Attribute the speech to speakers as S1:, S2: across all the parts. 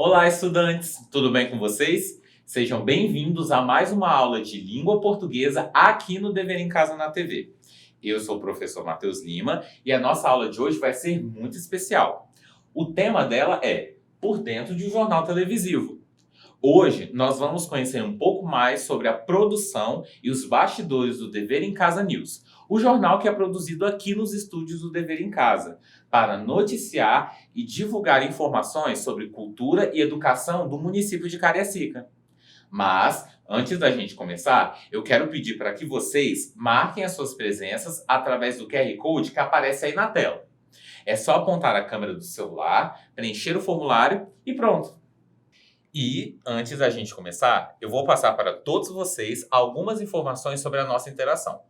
S1: Olá, estudantes! Tudo bem com vocês? Sejam bem-vindos a mais uma aula de língua portuguesa aqui no Dever em Casa na TV. Eu sou o professor Matheus Lima e a nossa aula de hoje vai ser muito especial. O tema dela é Por Dentro de um Jornal Televisivo. Hoje nós vamos conhecer um pouco mais sobre a produção e os bastidores do Dever em Casa News, o jornal que é produzido aqui nos estúdios do Dever em Casa, para noticiar e divulgar informações sobre cultura e educação do município de Cariacica. Mas, antes da gente começar, eu quero pedir para que vocês marquem as suas presenças através do QR Code que aparece aí na tela. É só apontar a câmera do celular, preencher o formulário e pronto! E, antes da gente começar, eu vou passar para todos vocês algumas informações sobre a nossa interação.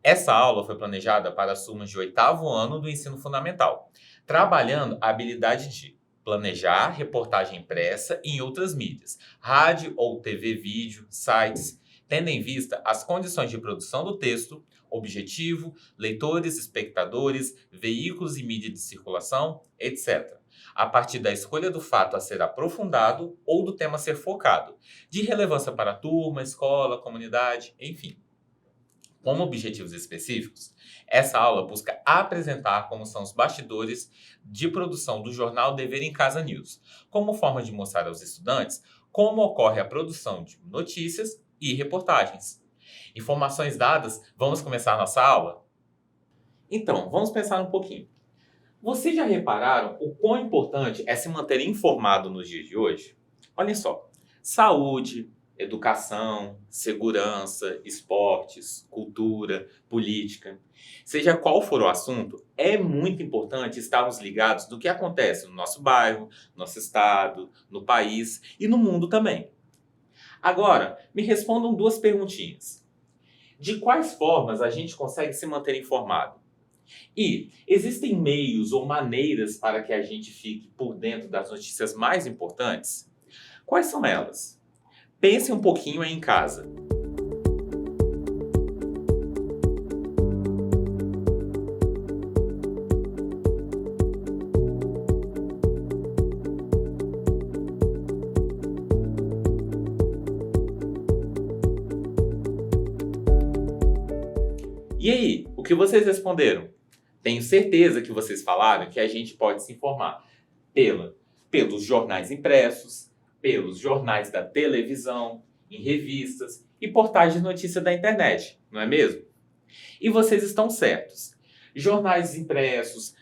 S1: Essa aula foi planejada para as turmas de 8º ano do ensino fundamental, trabalhando a habilidade de planejar reportagem impressa em outras mídias, rádio ou TV vídeo, sites, tendo em vista as condições de produção do texto, objetivo, leitores, espectadores, veículos e mídia de circulação, etc., a partir da escolha do fato a ser aprofundado ou do tema a ser focado, de relevância para a turma, escola, comunidade, enfim. Como objetivos específicos, essa aula busca apresentar como são os bastidores de produção do jornal Dever em Casa News, como forma de mostrar aos estudantes como ocorre a produção de notícias e reportagens. Informações dadas, vamos começar a nossa aula? Então, vamos pensar um pouquinho. Vocês já repararam o quão importante é se manter informado nos dias de hoje? Olhem só, saúde, educação, segurança, esportes, cultura, política. Seja qual for o assunto, é muito importante estarmos ligados do que acontece no nosso bairro, nosso estado, no país e no mundo também. Agora, me respondam duas perguntinhas. De quais formas a gente consegue se manter informado? E existem meios ou maneiras para que a gente fique por dentro das notícias mais importantes? Quais são elas? Pense um pouquinho aí em casa. E aí, o que vocês responderam? Tenho certeza que vocês falaram que a gente pode se informar pelos jornais impressos, pelos jornais da televisão, em revistas e portais de notícia da internet, não é mesmo? E vocês estão certos. Jornais impressos,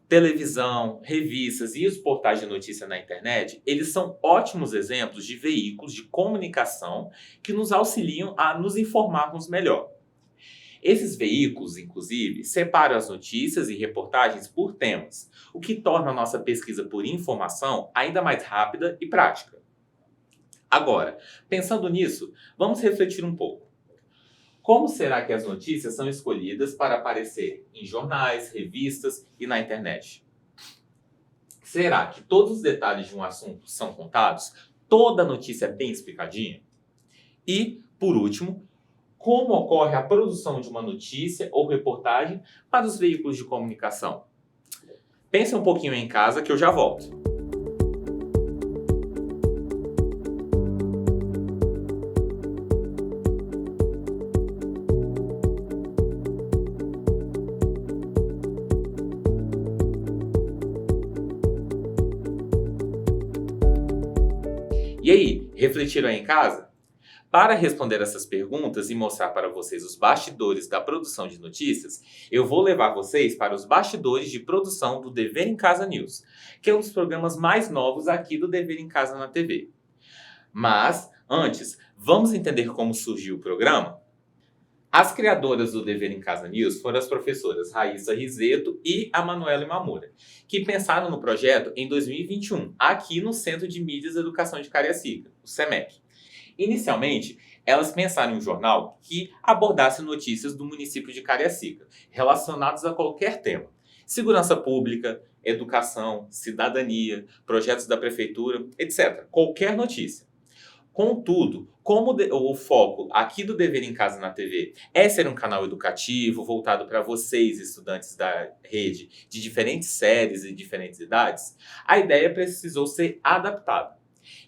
S1: televisão, revistas e os portais de notícia na internet, eles são ótimos exemplos de veículos de comunicação que nos auxiliam a nos informarmos melhor. Esses veículos, inclusive, separam as notícias e reportagens por temas, o que torna a nossa pesquisa por informação ainda mais rápida e prática. Agora, pensando nisso, vamos refletir um pouco. Como será que as notícias são escolhidas para aparecer em jornais, revistas e na internet? Será que todos os detalhes de um assunto são contados? Toda a notícia é bem explicadinha? E, por último, como ocorre a produção de uma notícia ou reportagem para os veículos de comunicação? Pense um pouquinho em casa que eu já volto. E aí, refletiram aí em casa? Para responder essas perguntas e mostrar para vocês os bastidores da produção de notícias, eu vou levar vocês para os bastidores de produção do Dever em Casa News, que é um dos programas mais novos aqui do Dever em Casa na TV. Mas, antes, vamos entender como surgiu o programa? As criadoras do Dever em Casa News foram as professoras Raíssa Rizeto e a Manuela Imamura, que pensaram no projeto em 2021, aqui no Centro de Mídias e Educação de Cariacica, o CEMEC. Inicialmente, elas pensaram em um jornal que abordasse notícias do município de Cariacica, relacionadas a qualquer tema. Segurança pública, educação, cidadania, projetos da prefeitura, etc. Qualquer notícia. Contudo, como o foco aqui do Dever em Casa na TV é ser um canal educativo, voltado para vocês, estudantes da rede, de diferentes séries e diferentes idades, a ideia precisou ser adaptada.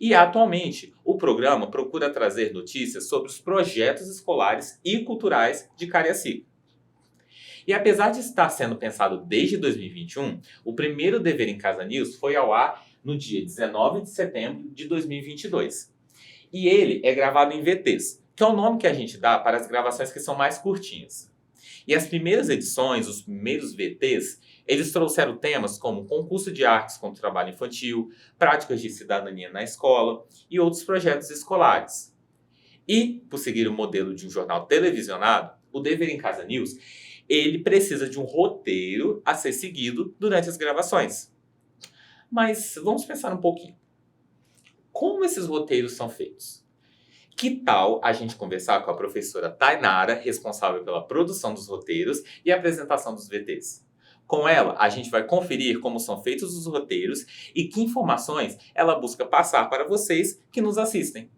S1: E, atualmente, o programa procura trazer notícias sobre os projetos escolares e culturais de Cariacica. E apesar de estar sendo pensado desde 2021, o primeiro Dever em Casa News foi ao ar no dia 19 de setembro de 2022. E ele é gravado em VTs, que é o nome que a gente dá para as gravações que são mais curtinhas. E as primeiras edições, os primeiros VTs, eles trouxeram temas como concurso de artes com trabalho infantil, práticas de cidadania na escola e outros projetos escolares. E, por seguir o modelo de um jornal televisionado, o Dever em Casa News, ele precisa de um roteiro a ser seguido durante as gravações. Mas vamos pensar um pouquinho. Como esses roteiros são feitos? Que tal a gente conversar com a professora Tainara, responsável pela produção dos roteiros e apresentação dos VTs? Com ela, a gente vai conferir como são feitos os roteiros e que informações ela busca passar para vocês que nos assistem.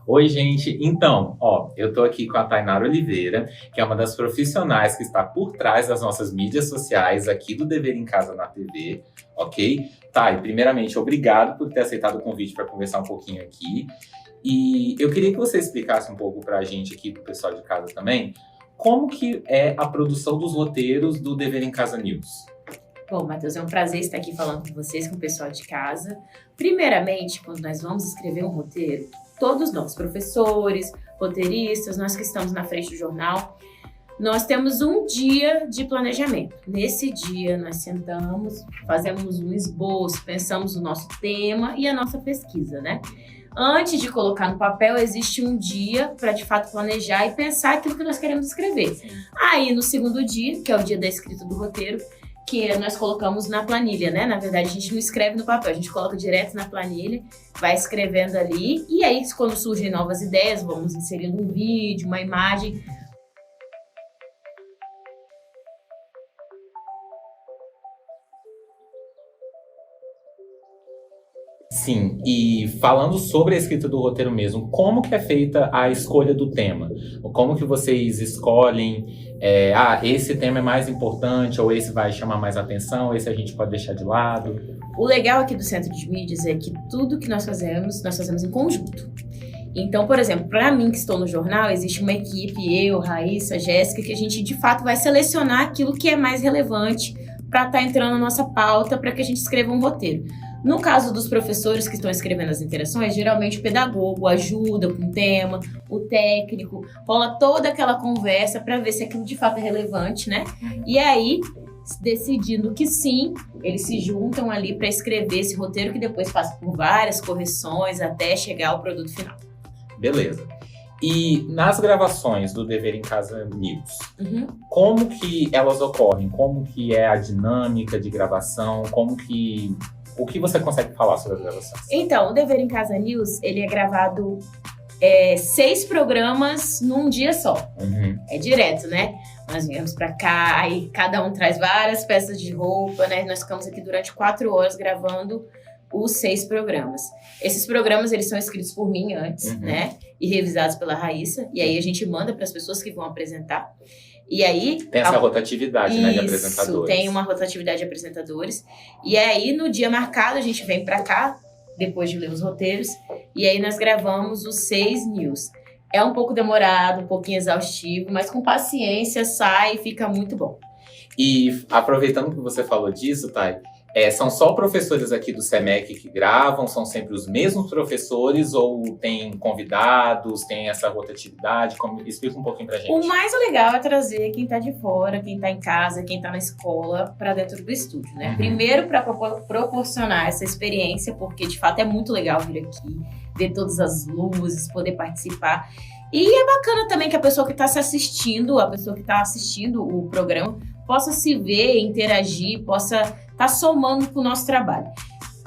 S1: Oi, gente. Então, eu tô aqui com a Tainara Oliveira, que é uma das profissionais que está por trás das nossas mídias sociais aqui do Dever em Casa na TV, ok? Thay, primeiramente, obrigado por ter aceitado o convite para conversar um pouquinho aqui. E eu queria que você explicasse um pouco para a gente aqui, para o pessoal de casa também, como que é a produção dos roteiros do Dever em Casa News.
S2: Bom, Matheus, é um prazer estar aqui falando com vocês, com o pessoal de casa. Primeiramente, quando nós vamos escrever um roteiro, todos nós, professores, roteiristas, nós que estamos na frente do jornal, nós temos um dia de planejamento. Nesse dia, nós sentamos, fazemos um esboço, pensamos o nosso tema e a nossa pesquisa, né? Antes de colocar no papel, existe um dia para, de fato, planejar e pensar aquilo que nós queremos escrever. Aí, no segundo dia, que é o dia da escrita do roteiro, que nós colocamos na planilha, né? Na verdade, a gente não escreve no papel, a gente coloca direto na planilha, vai escrevendo ali, e aí, quando surgem novas ideias, vamos inserindo um vídeo, uma imagem.
S1: Sim, e falando sobre a escrita do roteiro mesmo, como que é feita a escolha do tema? Como que vocês escolhem, esse tema é mais importante, ou esse vai chamar mais atenção, esse a gente pode deixar de lado?
S2: O legal aqui do Centro de Mídias é que tudo que nós fazemos em conjunto. Então, por exemplo, para mim que estou no jornal, existe uma equipe, eu, Raíssa, Jéssica, que a gente de fato vai selecionar aquilo que é mais relevante para estar entrando na nossa pauta, para que a gente escreva um roteiro. No caso dos professores que estão escrevendo as interações, geralmente o pedagogo ajuda com o tema, o técnico, rola toda aquela conversa para ver se aquilo de fato é relevante, né? E aí, decidindo que sim, eles se juntam ali para escrever esse roteiro que depois passa por várias correções até chegar ao produto final.
S1: Beleza. E nas gravações do Dever em Casa News, como que elas ocorrem? Como que é a dinâmica de gravação? O que você consegue falar sobre as gravações?
S2: Então, o Dever em Casa News, ele é gravado 6 programas num dia só. É direto, né? Nós viemos pra cá, aí cada um traz várias peças de roupa, né? Nós ficamos aqui durante 4 horas gravando os 6 programas. Esses programas, eles são escritos por mim antes, né? E revisados pela Raíssa. E aí a gente manda para as pessoas que vão apresentar. E aí...
S1: Tem essa rotatividade, né, de apresentadores.
S2: Isso, tem uma rotatividade de apresentadores. E aí, no dia marcado, a gente vem pra cá, depois de ler os roteiros, e aí nós gravamos os 6 news. É um pouco demorado, um pouquinho exaustivo, mas com paciência sai e fica muito bom.
S1: E aproveitando que você falou disso, Thay, são só professores aqui do SEMEC que gravam? São sempre os mesmos professores? Ou tem convidados? Tem essa rotatividade? Explica um pouquinho pra gente.
S2: O mais legal é trazer quem tá de fora, quem tá em casa, quem tá na escola, pra dentro do estúdio, né? Primeiro, pra proporcionar essa experiência, porque de fato é muito legal vir aqui, ver todas as luzes, poder participar. E é bacana também que a pessoa que tá assistindo o programa, possa se ver, interagir, possa estar somando com o nosso trabalho.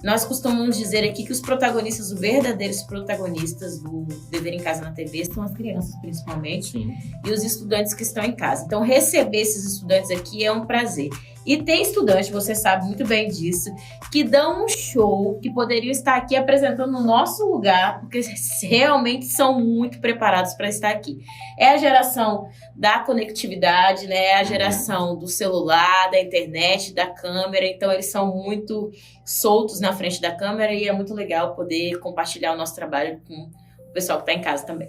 S2: Nós costumamos dizer aqui que os protagonistas, os verdadeiros protagonistas do Dever em Casa na TV são as crianças, principalmente, e os estudantes que estão em casa. Então, receber esses estudantes aqui é um prazer. E tem estudante, você sabe muito bem disso, que dão um show, que poderiam estar aqui apresentando no nosso lugar, porque realmente são muito preparados para estar aqui. É a geração da conectividade, né? É a geração do celular, da internet, da câmera. Então, eles são muito soltos na frente da câmera e é muito legal poder compartilhar o nosso trabalho com o pessoal que está em casa também.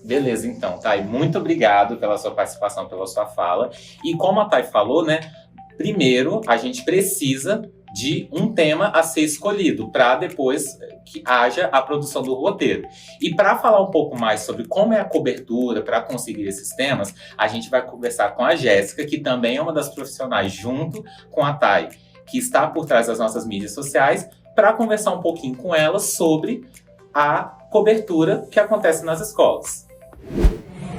S1: Beleza, então, Thay, muito obrigado pela sua participação, pela sua fala. E como a Thay falou, né? Primeiro, a gente precisa de um tema a ser escolhido para depois que haja a produção do roteiro. E para falar um pouco mais sobre como é a cobertura para conseguir esses temas, a gente vai conversar com a Jéssica, que também é uma das profissionais, junto com a Thay, que está por trás das nossas mídias sociais, para conversar um pouquinho com ela sobre a cobertura que acontece nas escolas.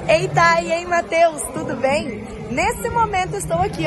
S3: Ei, Thay, ei, Matheus, tudo bem? Nesse momento estou aqui,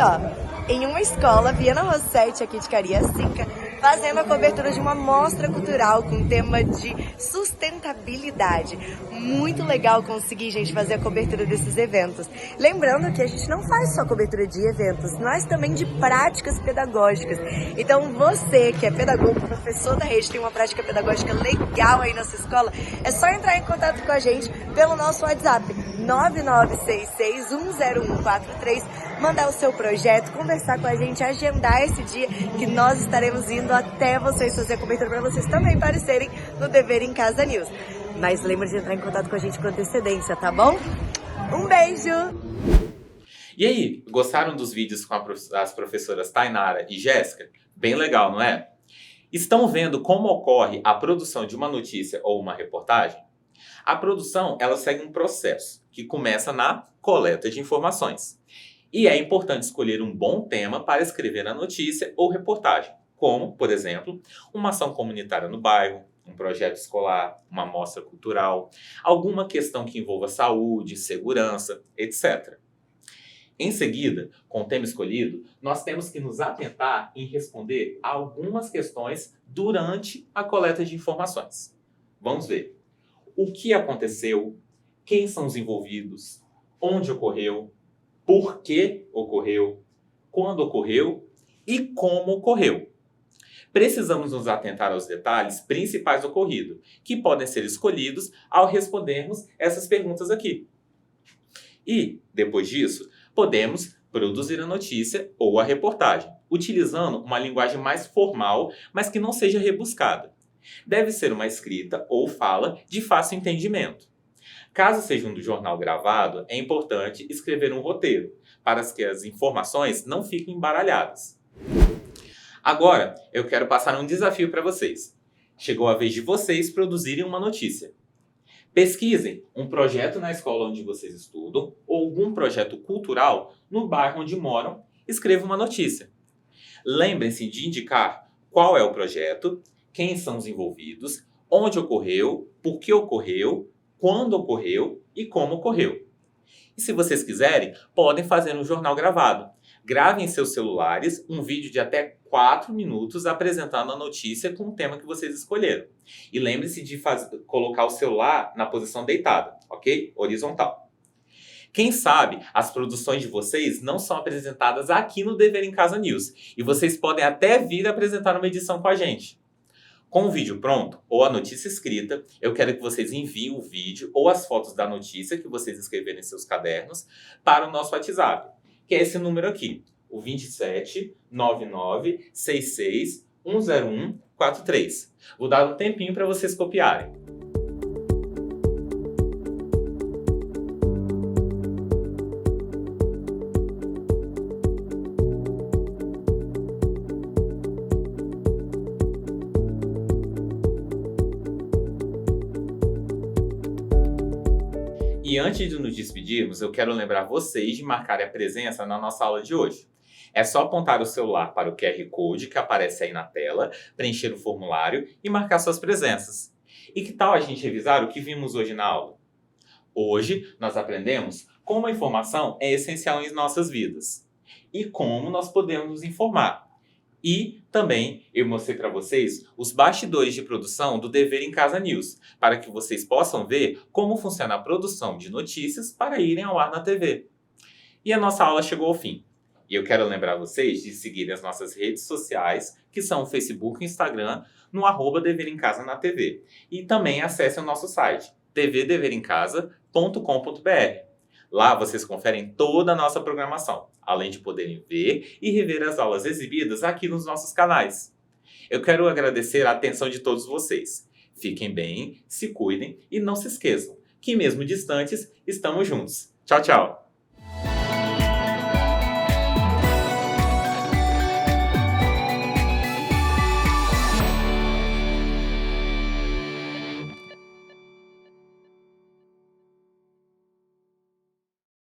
S3: em uma escola, Viana Rossetti, aqui de Cariacica, fazendo a cobertura de uma mostra cultural com tema de sustentabilidade. Muito legal conseguir, gente, fazer a cobertura desses eventos. Lembrando que a gente não faz só cobertura de eventos, nós também de práticas pedagógicas. Então você que é pedagogo, professor da rede, tem uma prática pedagógica legal aí na sua escola, é só entrar em contato com a gente pelo nosso WhatsApp 9966104143, mandar o seu projeto, conversar com a gente, agendar esse dia que nós estaremos indo até vocês fazer a cobertura para vocês também aparecerem no Dever em Casa News. Mas lembre de entrar em contato com a gente com antecedência, tá bom? Um beijo!
S1: E aí, gostaram dos vídeos com as professoras Tainara e Jéssica? Bem legal, não é? Estão vendo como ocorre a produção de uma notícia ou uma reportagem? A produção, ela segue um processo que começa na coleta de informações. E é importante escolher um bom tema para escrever a notícia ou reportagem, como, por exemplo, uma ação comunitária no bairro, um projeto escolar, uma mostra cultural, alguma questão que envolva saúde, segurança, etc. Em seguida, com o tema escolhido, nós temos que nos atentar em responder a algumas questões durante a coleta de informações. Vamos ver. O que aconteceu? Quem são os envolvidos? Onde ocorreu? Por que ocorreu? Quando ocorreu? E como ocorreu? Precisamos nos atentar aos detalhes principais do ocorrido, que podem ser escolhidos ao respondermos essas perguntas aqui. E, depois disso, podemos produzir a notícia ou a reportagem, utilizando uma linguagem mais formal, mas que não seja rebuscada. Deve ser uma escrita ou fala de fácil entendimento. Caso seja um jornal gravado, é importante escrever um roteiro, para que as informações não fiquem embaralhadas. Agora, eu quero passar um desafio para vocês. Chegou a vez de vocês produzirem uma notícia. Pesquisem um projeto na escola onde vocês estudam ou algum projeto cultural no bairro onde moram. Escreva uma notícia. Lembrem-se de indicar qual é o projeto, quem são os envolvidos, onde ocorreu, por que ocorreu, quando ocorreu e como ocorreu. E se vocês quiserem, podem fazer um jornal gravado. Gravem em seus celulares um vídeo de até 4 minutos apresentando a notícia com o tema que vocês escolheram. E lembre-se de colocar o celular na posição deitada, ok? Horizontal. Quem sabe as produções de vocês não são apresentadas aqui no Dever em Casa News. E vocês podem até vir apresentar uma edição com a gente. Com o vídeo pronto ou a notícia escrita, eu quero que vocês enviem o vídeo ou as fotos da notícia que vocês escreverem em seus cadernos para o nosso WhatsApp, que é esse número aqui, o 27 99 66 101 43. Vou dar um tempinho para vocês copiarem. E antes de nos despedirmos, eu quero lembrar vocês de marcarem a presença na nossa aula de hoje. É só apontar o celular para o QR Code que aparece aí na tela, preencher o formulário e marcar suas presenças. E que tal a gente revisar o que vimos hoje na aula? Hoje nós aprendemos como a informação é essencial em nossas vidas e como nós podemos nos informar. E também eu mostrei para vocês os bastidores de produção do Dever em Casa News, para que vocês possam ver como funciona a produção de notícias para irem ao ar na TV. E a nossa aula chegou ao fim. E eu quero lembrar vocês de seguirem as nossas redes sociais, que são o Facebook e o Instagram, no @Dever em Casa na TV. E também acessem o nosso site, tvdeverimcasa.com.br. Lá vocês conferem toda a nossa programação, além de poderem ver e rever as aulas exibidas aqui nos nossos canais. Eu quero agradecer a atenção de todos vocês. Fiquem bem, se cuidem e não se esqueçam que mesmo distantes, estamos juntos. Tchau, tchau!